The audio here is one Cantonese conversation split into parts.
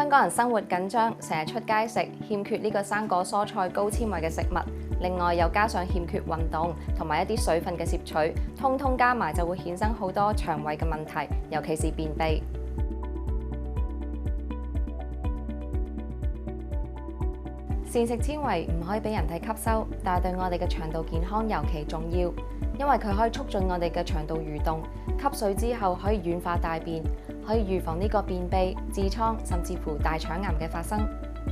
香港人生活緊張，成日出街食，欠缺呢個生果蔬菜高纖維嘅食物，另外又加上欠缺運動同埋一啲水分嘅攝取，通通加埋就會衍生好多腸胃嘅問題，尤其是便秘。膳食纖維唔可以俾人體吸收，但係對我哋嘅腸道健康尤其重要，因為佢可以促進我哋嘅腸道蠕動，吸水之後可以軟化大便，可以預防呢個便秘、痔瘡甚至乎大腸癌嘅發生。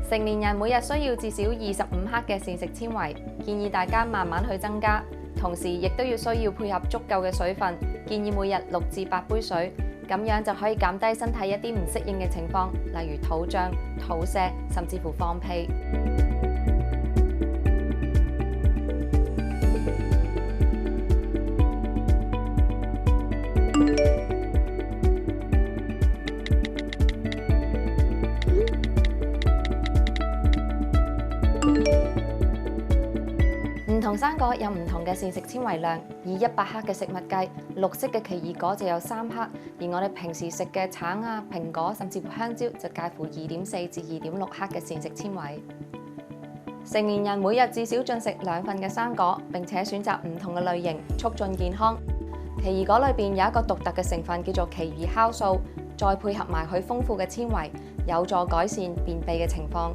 成年人每日需要至少25克嘅膳食纖維，建議大家慢慢去增加，同時亦都要需要配合足夠嘅水分，建議每日6至8杯水，咁樣就可以減低身體一啲唔適應嘅情況，例如肚脹、肚瀉，甚至乎放屁。唔同生果有唔同嘅膳食纖維量，以100克嘅食物計，綠色嘅奇異果就有3克，而我哋平時食嘅橙啊、蘋果甚至乎香蕉就介乎2.4至2.6克嘅膳食纖維。成年人每日至少進食2份嘅生果，並且選擇唔同嘅類型，促進健康。奇異果裏邊有一個獨特嘅成分叫做奇異酵素，再配合埋佢豐富嘅纖維，有助改善便秘嘅情況。